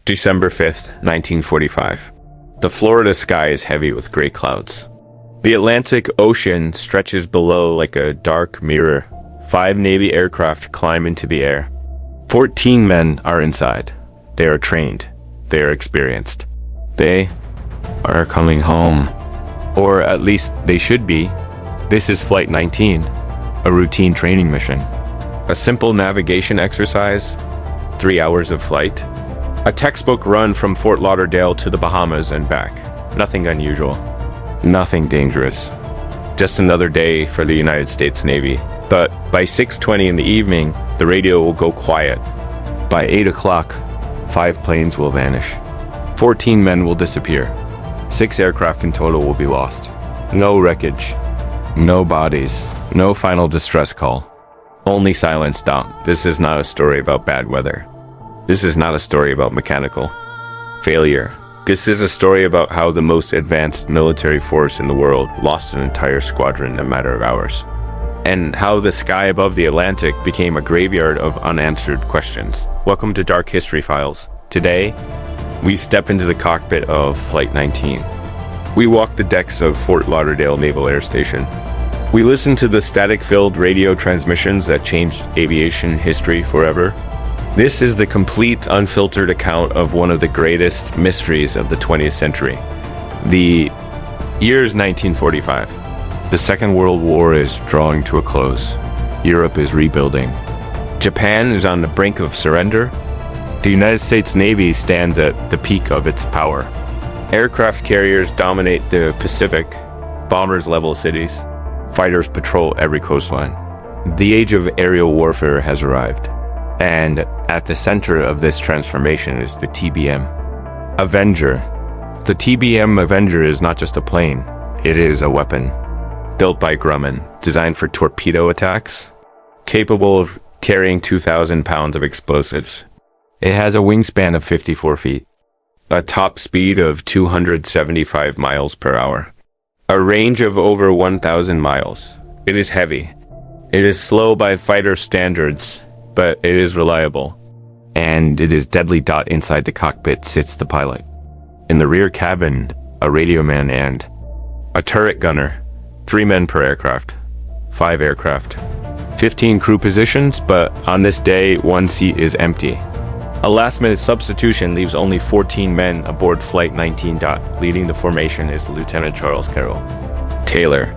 December 5th, 1945. The Florida sky is heavy with gray clouds. The Atlantic Ocean stretches below like a dark mirror. 5 Navy aircraft climb into the air. 14 men are inside. They are trained. They are experienced. They are coming home. Or at least they should be. This is Flight 19, a routine training mission. A simple navigation exercise, 3 hours of flight. A textbook run from Fort Lauderdale to the Bahamas and back. Nothing unusual. Nothing dangerous. Just another day for the United States Navy. But by 6:20 in the evening, the radio will go quiet. By 8 o'clock, 5 planes will vanish. 14 men will disappear. 6 aircraft in total will be lost. No wreckage. No bodies. No final distress call. Only silence. This is not a story about bad weather. This is not a story about mechanical failure. This is a story about how the most advanced military force in the world lost an entire squadron in a matter of hours. And how the sky above the Atlantic became a graveyard of unanswered questions. Welcome to Dark History Files. Today, we step into the cockpit of Flight 19. We walk the decks of Fort Lauderdale Naval Air Station. We listen to the static-filled radio transmissions that changed aviation history forever. This is the complete, unfiltered account of one of the greatest mysteries of the 20th century. The year is 1945. The Second World War is drawing to a close. Europe is rebuilding. Japan is on the brink of surrender. The United States Navy stands at the peak of its power. Aircraft carriers dominate the Pacific. Bombers level cities. Fighters patrol every coastline. The age of aerial warfare has arrived. And at the center of this transformation is the TBM Avenger. The TBM Avenger is not just a plane, it is a weapon. Built by Grumman, designed for torpedo attacks, capable of carrying 2,000 pounds of explosives. It has a wingspan of 54 feet, a top speed of 275 miles per hour, a range of over 1,000 miles. It is heavy. It is slow by fighter standards, but it is reliable. And it is deadly. Inside the cockpit sits the pilot. In the rear cabin, a radio man and a turret gunner. 3 men per aircraft. 5 aircraft. 15 crew positions, but on this day, 1 seat is empty. A last-minute substitution leaves only 14 men aboard Flight 19. Leading the formation is Lieutenant Charles Carroll. Taylor,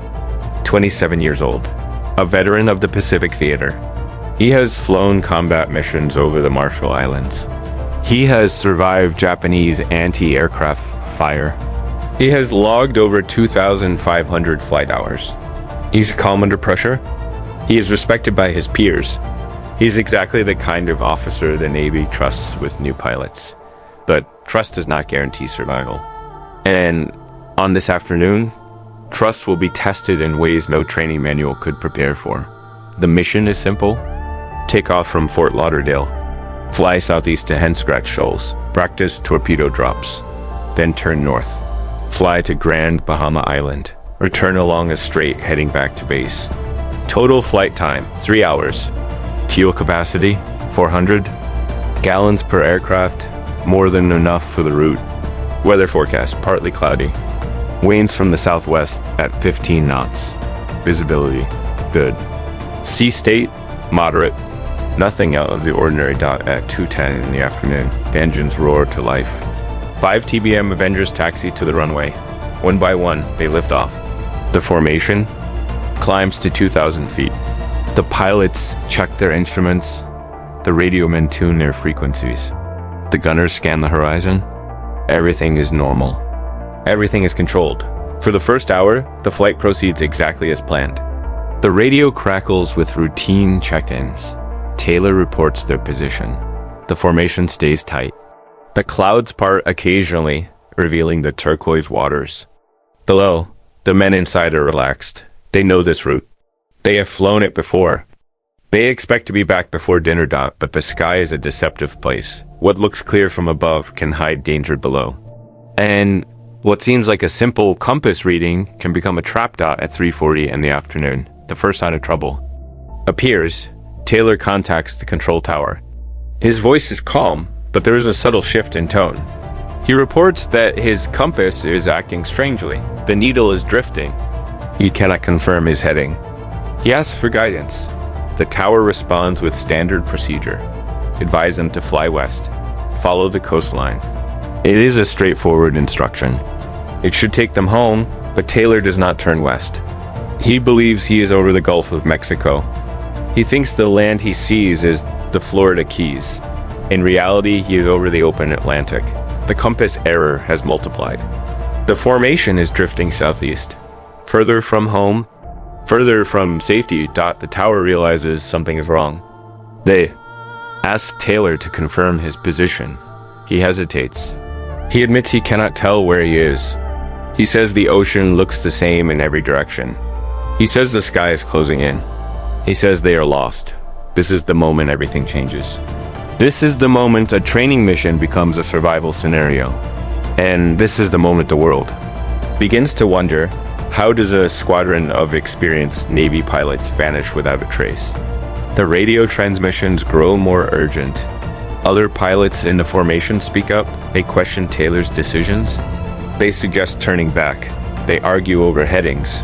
27 years old, a veteran of the Pacific Theater. He has flown combat missions over the Marshall Islands. He has survived Japanese anti-aircraft fire. He has logged over 2,500 flight hours. He's calm under pressure. He is respected by his peers. He's exactly the kind of officer the Navy trusts with new pilots. But trust does not guarantee survival. And on this afternoon, trust will be tested in ways no training manual could prepare for. The mission is simple. Take off from Fort Lauderdale. Fly southeast to Hen Scratch Shoals. Practice torpedo drops. Then turn north. Fly to Grand Bahama Island. Return along a strait heading back to base. Total flight time, 3 hours. Fuel capacity, 400. Gallons per aircraft, more than enough for the route. Weather forecast, partly cloudy. Winds from the southwest at 15 knots. Visibility, good. Sea state, moderate. Nothing out of the ordinary. At 2:10 in the afternoon, the engines roar to life. 5 TBM Avengers taxi to the runway. One by one, they lift off. The formation climbs to 2,000 feet. The pilots check their instruments. The radio men tune their frequencies. The gunners scan the horizon. Everything is normal. Everything is controlled. For the first hour, the flight proceeds exactly as planned. The radio crackles with routine check-ins. Taylor reports their position. The formation stays tight. The clouds part occasionally, revealing the turquoise waters. Below, the men inside are relaxed. They know this route. They have flown it before. They expect to be back before dinner. But the sky is a deceptive place. What looks clear from above can hide danger below. And what seems like a simple compass reading can become a trap. At 3:40 in the afternoon, the first sign of trouble appears. Taylor contacts the control tower. His voice is calm, but there is a subtle shift in tone. He reports that his compass is acting strangely. The needle is drifting. He cannot confirm his heading. He asks for guidance. The tower responds with standard procedure. Advise them to fly west. Follow the coastline. It is a straightforward instruction. It should take them home, but Taylor does not turn west. He believes he is over the Gulf of Mexico. He thinks the land he sees is the Florida Keys. In reality, he is over the open Atlantic. The compass error has multiplied. The formation is drifting southeast. Further from home, further from safety. The tower realizes something is wrong. They ask Taylor to confirm his position. He hesitates. He admits he cannot tell where he is. He says the ocean looks the same in every direction. He says the sky is closing in. He says they are lost. This is the moment everything changes. This is the moment a training mission becomes a survival scenario. And this is the moment the world begins to wonder, how does a squadron of experienced Navy pilots vanish without a trace? The radio transmissions grow more urgent. Other pilots in the formation speak up. They question Taylor's decisions. They suggest turning back. They argue over headings.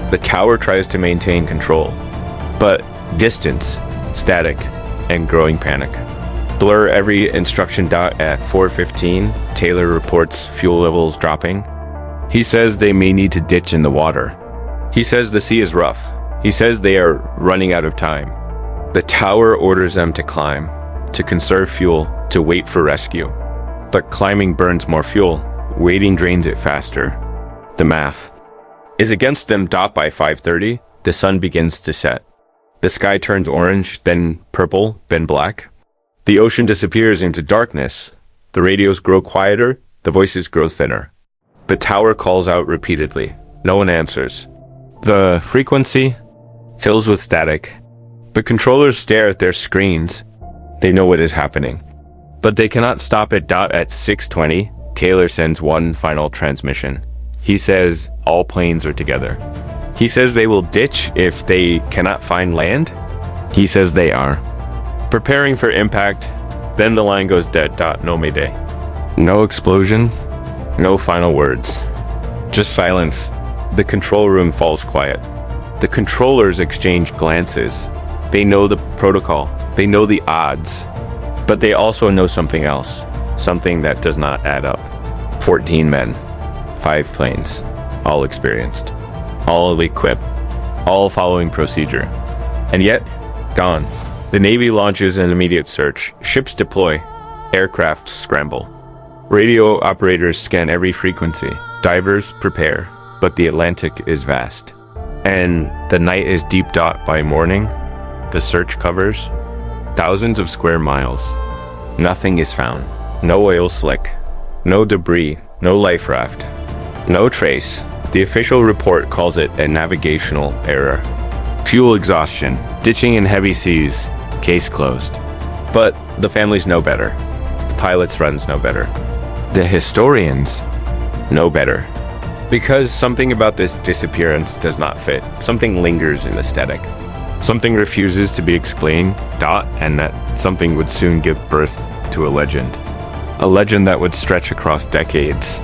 The tower tries to maintain control. But distance, static, and growing panic blur every instruction. At 4:15, Taylor reports fuel levels dropping. He says they may need to ditch in the water. He says the sea is rough. He says they are running out of time. The tower orders them to climb, to conserve fuel, to wait for rescue. But climbing burns more fuel. Waiting drains it faster. The math is against them. By 5:30, the sun begins to set. The sky turns orange, then purple, then black. The ocean disappears into darkness. The radios grow quieter. The voices grow thinner. The tower calls out repeatedly. No one answers. The frequency fills with static. The controllers stare at their screens. They know what is happening, but they cannot stop it. At 6:20, Taylor sends one final transmission. He says all planes are together. He says they will ditch if they cannot find land. He says they are preparing for impact. Then the line goes dead. No mayday. No explosion. No final words. Just silence. The control room falls quiet. The controllers exchange glances. They know the protocol. They know the odds. But they also know something else. Something that does not add up. 14 men. 5 planes. All experienced. All equipped. All following procedure. And yet, gone. The Navy launches an immediate search. Ships deploy. Aircraft scramble. Radio operators scan every frequency. Divers prepare. But the Atlantic is vast. And the night is deep. By morning, the search covers thousands of square miles. Nothing is found. No oil slick. No debris. No life raft. No trace. The official report calls it a navigational error. Fuel exhaustion. Ditching in heavy seas. Case closed. But the families know better. The pilots' friends know better. The historians know better. Because something about this disappearance does not fit. Something lingers in the static. Something refuses to be explained. And that something would soon give birth to a legend. A legend that would stretch across decades.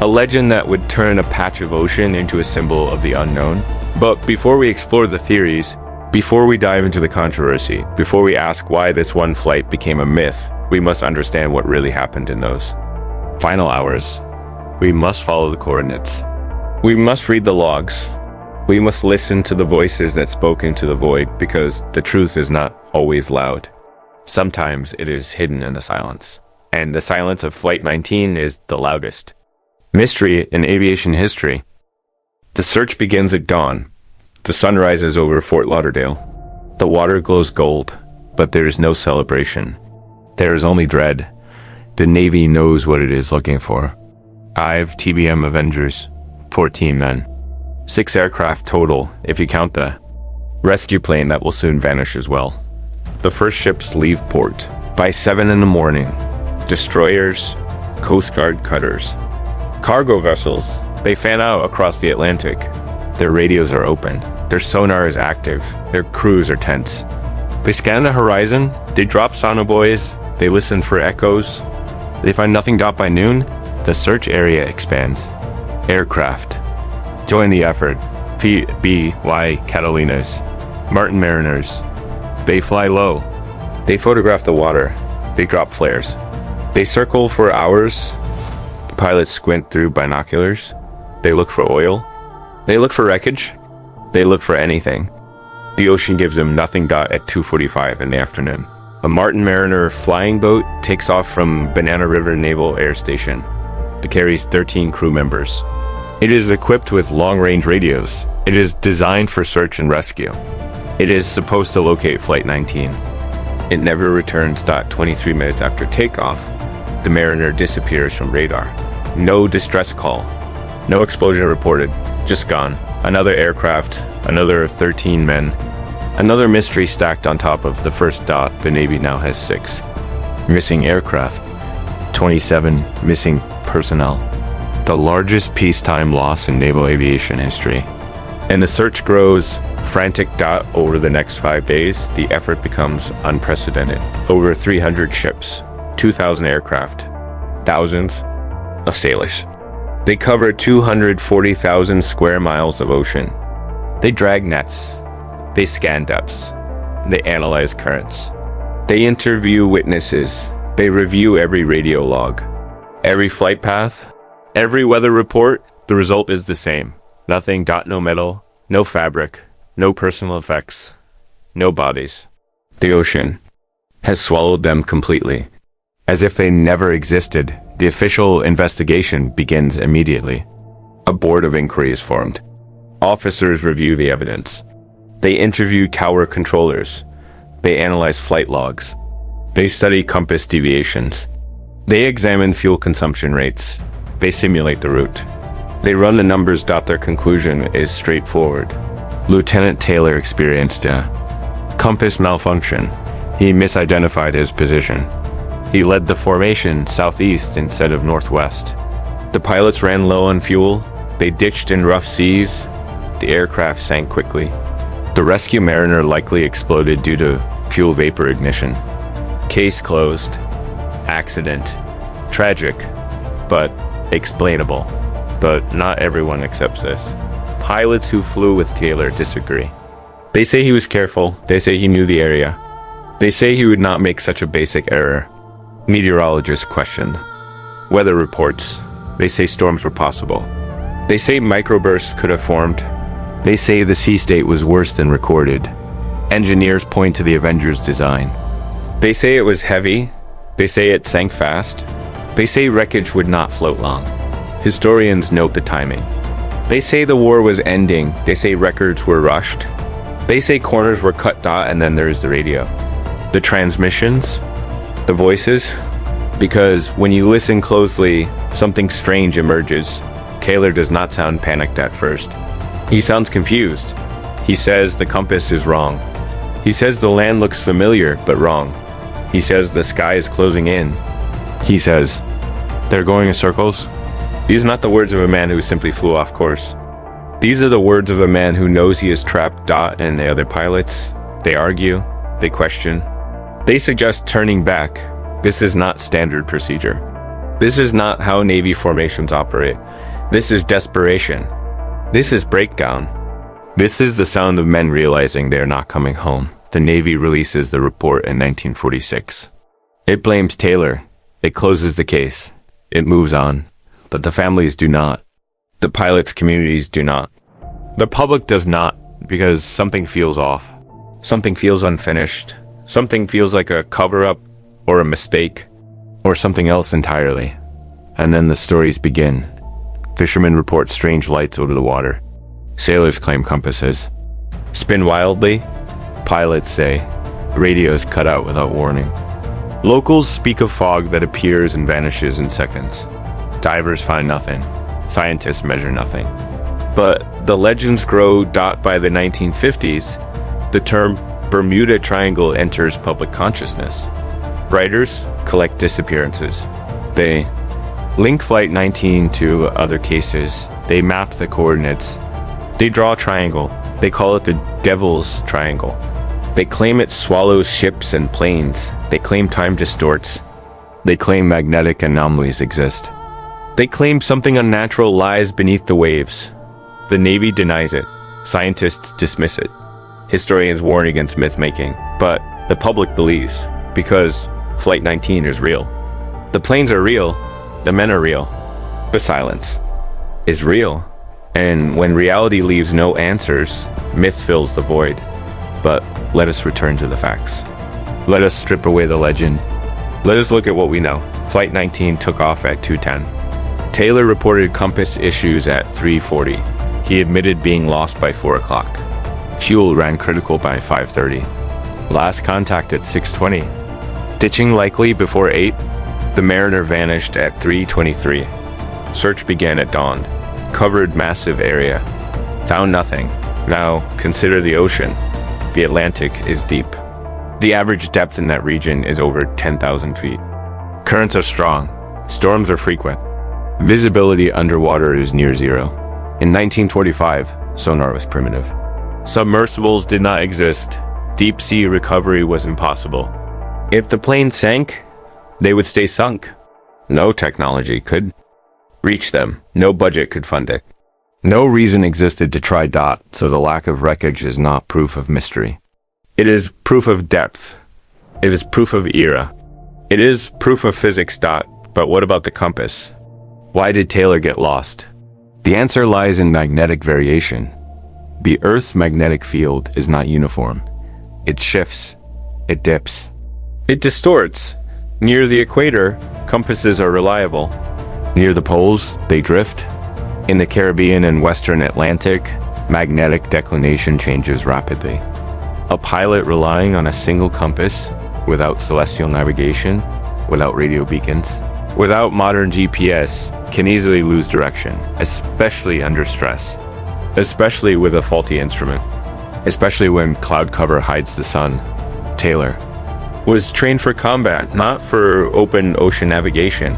A legend that would turn a patch of ocean into a symbol of the unknown. But before we explore the theories, before we dive into the controversy, before we ask why this one flight became a myth, we must understand what really happened in those final hours. We must follow the coordinates. We must read the logs. We must listen to the voices that spoke into the void, because the truth is not always loud. Sometimes it is hidden in the silence. And the silence of Flight 19 is the loudest. Mystery in aviation history. The search begins at dawn. The sun rises over Fort Lauderdale. The water glows gold, but there is no celebration. There is only dread. The Navy knows what it is looking for. 5 TBM Avengers, 14 men. 6 aircraft total, if you count the rescue plane that will soon vanish as well. The first ships leave port. By 7 in the morning, destroyers, Coast Guard cutters, cargo vessels, they fan out across the Atlantic. Their radios are open. Their sonar is active. Their crews are tense. They scan the horizon. They drop sonobuoys. They listen for echoes. They find nothing. By noon, the search area expands. Aircraft join the effort. B.Y. Catalinas, Martin Mariners. They fly low. They photograph the water. They drop flares. They circle for hours. The pilots squint through binoculars. They look for oil. They look for wreckage. They look for anything. The ocean gives them nothing. At 2:45 in the afternoon, a Martin Mariner flying boat takes off from Banana River Naval Air Station. It carries 13 crew members. It is equipped with long-range radios. It is designed for search and rescue. It is supposed to locate Flight 19. It never returns. 23 minutes after takeoff, the Mariner disappears from radar. No distress call. No explosion reported. Just gone. Another aircraft. Another 13 men. Another mystery stacked on top of the first. The Navy now has 6 missing aircraft. 27 missing personnel. The largest peacetime loss in naval aviation history. And the search grows frantic. Over the next 5 days, the effort becomes unprecedented. Over 300 ships, 2,000 aircraft, thousands of sailors. They cover 240,000 square miles of ocean. They drag nets. They scan depths. They analyze currents. They interview witnesses. They review every radio log, every flight path, every weather report. The result is the same. Nothing. No metal, no fabric, no personal effects, no bodies. The ocean has swallowed them completely. As if they never existed, the official investigation begins immediately. A board of inquiry is formed. Officers review the evidence. They interview tower controllers. They analyze flight logs. They study compass deviations. They examine fuel consumption rates. They simulate the route. They run the numbers. Their conclusion is straightforward. Lieutenant Taylor experienced a compass malfunction. He misidentified his position. He led the formation southeast instead of northwest. The pilots ran low on fuel. They ditched in rough seas. The aircraft sank quickly. The rescue Mariner likely exploded due to fuel vapor ignition. Case closed. Accident. Tragic, but explainable. But not everyone accepts this. Pilots who flew with Taylor disagree. They say he was careful. They say he knew the area. They say he would not make such a basic error. Meteorologists question. Weather reports. They say storms were possible. They say microbursts could have formed. They say the sea state was worse than recorded. Engineers point to the Avenger's design. They say it was heavy. They say it sank fast. They say wreckage would not float long. Historians note the timing. They say the war was ending. They say records were rushed. They say corners were cut. And then there's the radio. The transmissions. The voices. Because when you listen closely, something strange emerges. Taylor does not sound panicked at first. He sounds confused. He says the compass is wrong. He says the land looks familiar, but wrong. He says the sky is closing in. He says, they're going in circles. These are not the words of a man who simply flew off course. These are the words of a man who knows he is trapped. And the other pilots, they argue, they question. They suggest turning back. This is not standard procedure. This is not how Navy formations operate. This is desperation. This is breakdown. This is the sound of men realizing they are not coming home. The Navy releases the report in 1946. It blames Taylor. It closes the case. It moves on. But the families do not. The pilots' communities do not. The public does not, because something feels off. Something feels unfinished. Something feels like a cover-up or a mistake or something else entirely. And then the stories begin. Fishermen report strange lights over the water. Sailors claim compasses spin wildly. Pilots say radios cut out without warning. Locals speak of fog that appears and vanishes in seconds. Divers find nothing. Scientists measure nothing. But the legends grow. By the 1950s, the term Bermuda Triangle enters public consciousness. Writers collect disappearances. They link Flight 19 to other cases. They map the coordinates. They draw a triangle. They call it the Devil's Triangle. They claim it swallows ships and planes. They claim time distorts. They claim magnetic anomalies exist. They claim something unnatural lies beneath the waves. The Navy denies it. Scientists dismiss it. Historians warn against myth-making, but the public believes, because Flight 19 is real. The planes are real. The men are real. The silence is real. And when reality leaves no answers, myth fills the void. But let us return to the facts. Let us strip away the legend. Let us look at what we know. Flight 19 took off at 2:10. Taylor reported compass issues at 3:40. He admitted being lost by 4 o'clock. Fuel ran critical by 5:30. Last contact at 6:20. Ditching likely before 8. The Mariner vanished at 3:23. Search began at dawn. Covered massive area. Found nothing. Now consider the ocean. The Atlantic is deep. The average depth in that region is over 10,000 feet. Currents are strong. Storms are frequent. Visibility underwater is near zero. In 1945, sonar was primitive. Submersibles did not exist. Deep sea recovery was impossible. If the plane sank, they would stay sunk. No technology could reach them. No budget could fund it. No reason existed to try DOT, so the lack of wreckage is not proof of mystery. It is proof of depth. It is proof of era. It is proof of physics DOT, but what about the compass? Why did Taylor get lost? The answer lies in magnetic variation. The Earth's magnetic field is not uniform. It shifts. It dips. It distorts. Near the equator, compasses are reliable. Near the poles, they drift. In the Caribbean and Western Atlantic, magnetic declination changes rapidly. A pilot relying on a single compass, without celestial navigation, without radio beacons, without modern GPS, can easily lose direction, especially under stress, especially with a faulty instrument, especially when cloud cover hides the sun. Taylor was trained for combat, not for open ocean navigation.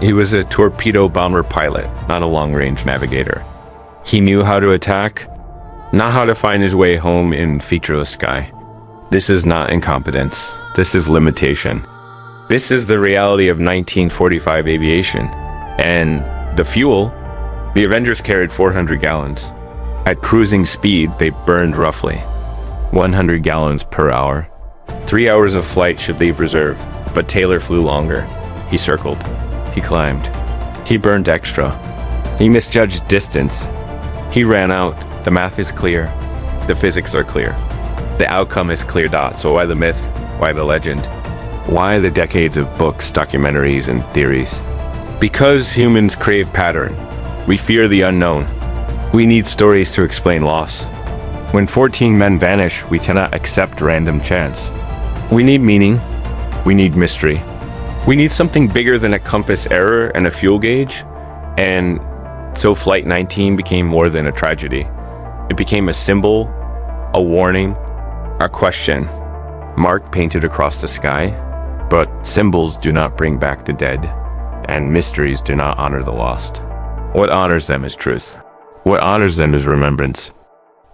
He was a torpedo bomber pilot, not a long-range navigator. He knew how to attack, not how to find his way home in featureless sky. This is not incompetence. This is limitation. This is the reality of 1945 aviation. And the fuel, the Avengers carried 400 gallons. At cruising speed, they burned roughly 100 gallons per hour. 3 hours of flight should leave reserve, but Taylor flew longer. He circled. He climbed. He burned extra. He misjudged distance. He ran out. The math is clear. The physics are clear. The outcome is clear DOT. So why the myth? Why the legend? Why the decades of books, documentaries, and theories? Because humans crave pattern. We fear the unknown. We need stories to explain loss. When 14 men vanish, we cannot accept random chance. We need meaning. We need mystery. We need something bigger than a compass error and a fuel gauge. And so Flight 19 became more than a tragedy. It became a symbol, a warning, a question. Mark painted across the sky, but symbols do not bring back the dead, and mysteries do not honor the lost. What honors them is truth. What honors them is remembrance.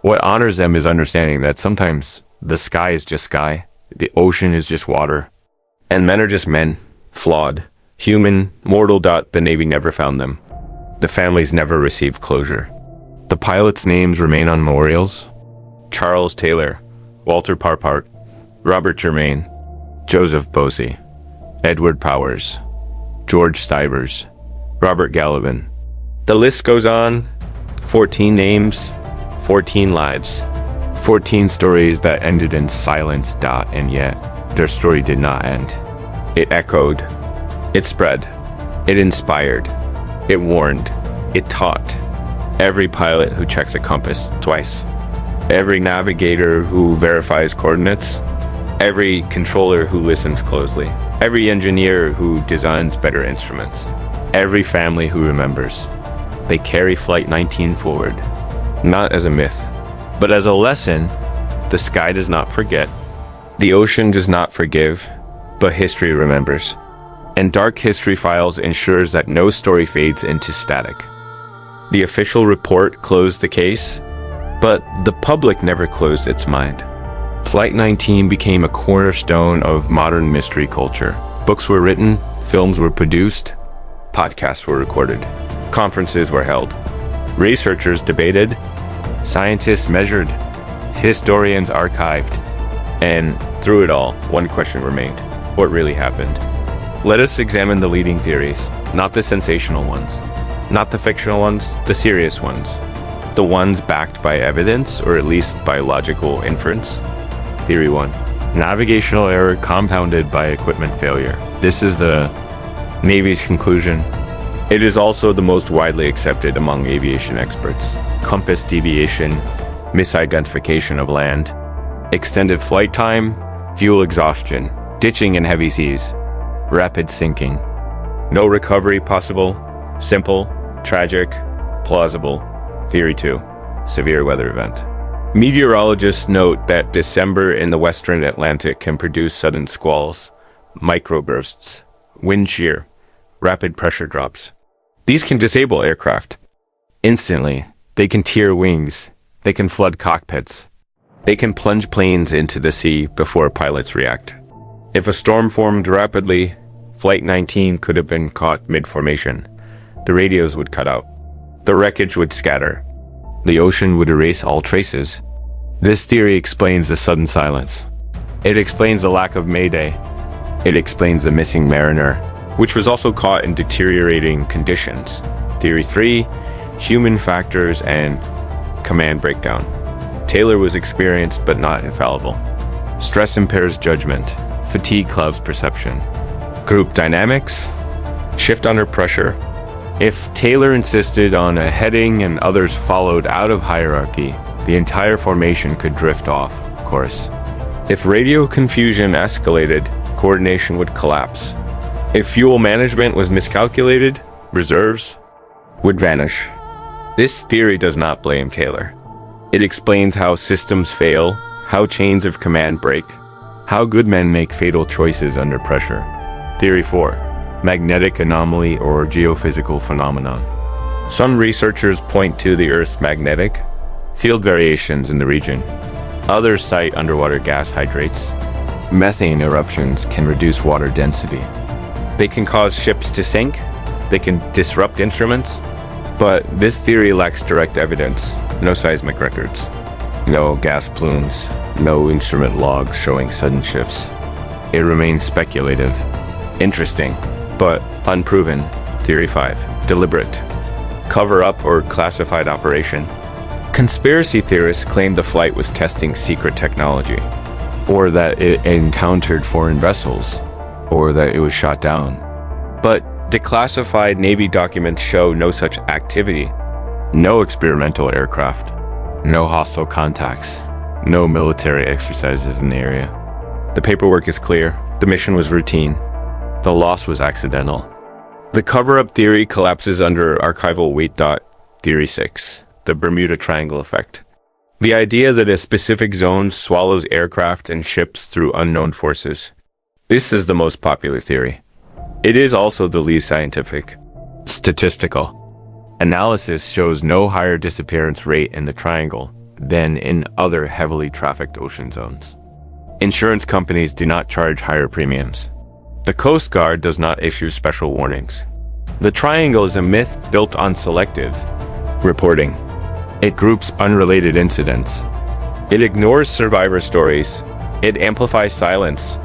What honors them is understanding that sometimes the sky is just sky, the ocean is just water, and men are just men. Flawed, human, mortal. The Navy never found them. The families never received closure. The pilots' names remain on memorials. Charles Taylor, Walter Parpart, Robert Germain, Joseph Bosey, Edward Powers, George Stivers, Robert Gallivan. The list goes on. 14 names, 14 lives, 14 stories that ended in silence. And yet, their story did not end. It echoed, it spread, it inspired, it warned, it taught. Every pilot who checks a compass twice, every navigator who verifies coordinates, every controller who listens closely, every engineer who designs better instruments, every family who remembers. They carry Flight 19 forward, not as a myth, but as a lesson. The sky does not forget, the ocean does not forgive, but history remembers. And Dark History Files ensures that no story fades into static. The official report closed the case, but the public never closed its mind. Flight 19 became a cornerstone of modern mystery culture. Books were written, films were produced, podcasts were recorded, conferences were held. Researchers debated, scientists measured, historians archived, and through it all, one question remained: what really happened? Let us examine the leading theories, not the sensational ones, not the fictional ones, the serious ones, the ones backed by evidence, or at least by logical inference. Theory 1. Navigational error compounded by equipment failure. This is the Navy's conclusion. It is also the most widely accepted among aviation experts. Compass deviation, misidentification of land, extended flight time, fuel exhaustion, ditching in heavy seas, rapid sinking. No recovery possible, simple, tragic, plausible. Theory 2. Severe weather event. Meteorologists note that December in the western Atlantic can produce sudden squalls, microbursts, wind shear, rapid pressure drops. These can disable aircraft instantly. They can tear wings. They can flood cockpits. They can plunge planes into the sea before pilots react. If a storm formed rapidly, Flight 19 could have been caught mid-formation. The radios would cut out. The wreckage would scatter. The ocean would erase all traces. This theory explains the sudden silence. It explains the lack of mayday. It explains the missing mariner, which was also caught in deteriorating conditions. Theory 3. Human factors and command breakdown. Taylor was experienced but not infallible. Stress impairs judgment. Fatigue clouds perception. Group dynamics. Shift under pressure. If Taylor insisted on a heading and others followed out of hierarchy, the entire formation could drift off course. If radio confusion escalated, coordination would collapse. If fuel management was miscalculated, reserves would vanish. This theory does not blame Taylor. It explains how systems fail, how chains of command break, how good men make fatal choices under pressure. Theory 4. Magnetic anomaly or geophysical phenomenon. Some researchers point to the Earth's magnetic field variations in the region. Others cite underwater gas hydrates. Methane eruptions can reduce water density. They can cause ships to sink. They can disrupt instruments. But this theory lacks direct evidence. No seismic records. No gas plumes. No instrument logs showing sudden shifts. It remains speculative. Interesting, but unproven. Theory 5. Deliberate. Cover-up or classified operation. Conspiracy theorists claim the flight was testing secret technology, or that it encountered foreign vessels, or that it was shot down. But declassified Navy documents show no such activity. No experimental aircraft. No hostile contacts. No military exercises in the area. The paperwork is clear. The mission was routine. The loss was accidental. The cover-up theory collapses under archival weight dot. Theory 6. The Bermuda Triangle effect. The idea that a specific zone swallows aircraft and ships through unknown forces. This is the most popular theory. It is also the least scientific. Statistical. Analysis shows no higher disappearance rate in the triangle than in other heavily trafficked ocean zones. Insurance companies do not charge higher premiums. The Coast Guard does not issue special warnings. The triangle is a myth built on selective reporting. It groups unrelated incidents. It ignores survivor stories. It amplifies silence.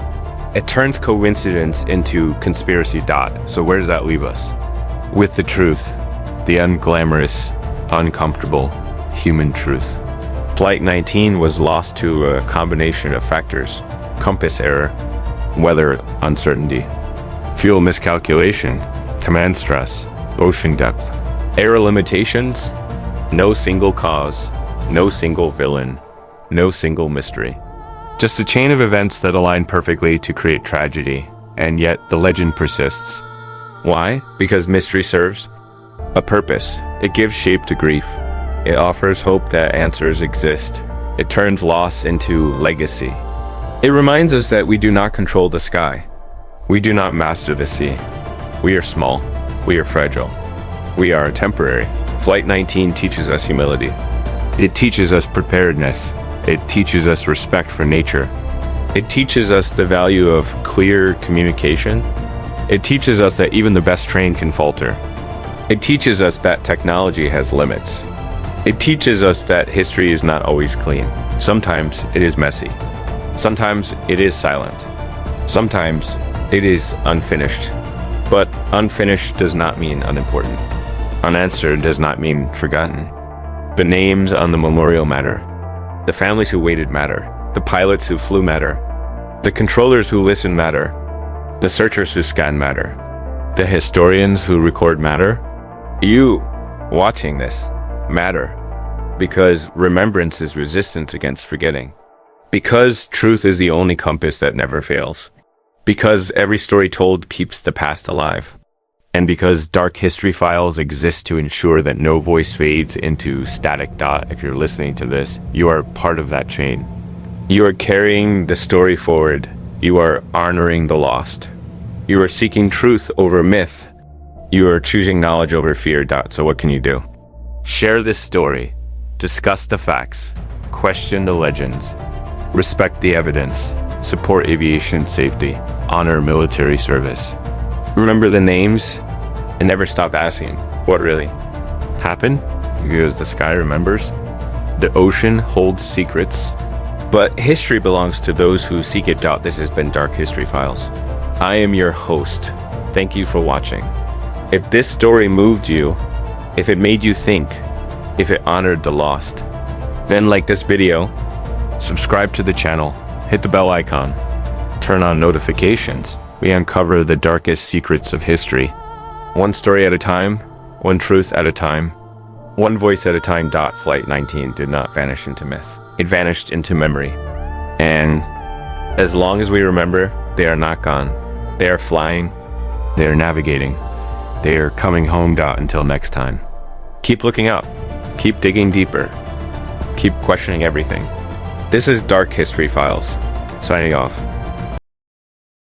It turns coincidence into conspiracy dot. So where does that leave us? With the truth, the unglamorous, uncomfortable, human truth. Flight 19 was lost to a combination of factors: compass error, weather uncertainty, fuel miscalculation, command stress, ocean depth, error limitations. No single cause, no single villain, no single mystery. Just a chain of events that align perfectly to create tragedy, and yet the legend persists. Why? Because mystery serves a purpose. It gives shape to grief. It offers hope that answers exist. It turns loss into legacy. It reminds us that we do not control the sky. We do not master the sea. We are small. We are fragile. We are temporary. Flight 19 teaches us humility. It teaches us preparedness. It teaches us respect for nature. It teaches us the value of clear communication. It teaches us that even the best train can falter. It teaches us that technology has limits. It teaches us that history is not always clean. Sometimes it is messy. Sometimes it is silent. Sometimes it is unfinished. But unfinished does not mean unimportant. Unanswered does not mean forgotten. The names on the memorial matter. The families who waited matter. The pilots who flew matter. The controllers who listened matter. The searchers who scan matter. The historians who record matter. You, watching this, matter. Because remembrance is resistance against forgetting. Because truth is the only compass that never fails. Because every story told keeps the past alive. And because dark history files exist to ensure that no voice fades into static dot. If you're listening to this, you are part of that chain. You are carrying the story forward. You are honoring the lost. You are seeking truth over myth. You are choosing knowledge over fear. So what can you do? Share this story. Discuss the facts. Question the legends. Respect the evidence. Support aviation safety. Honor military service. Remember the names and never stop asking, what really happened? Because the sky remembers. The ocean holds secrets. But history belongs to those who seek it. This has been Dark History Files. I am your host. Thank you for watching. If this story moved you, if it made you think, if it honored the lost, then like this video, subscribe to the channel, hit the bell icon, turn on notifications. We uncover the darkest secrets of history. One story at a time, one truth at a time, one voice at a time. Flight 19 did not vanish into myth. It vanished into memory. And as long as we remember, they are not gone. They are flying. They are navigating. They are coming home. Until next time. Keep looking up. Keep digging deeper. Keep questioning everything. This is Dark History Files. Signing off.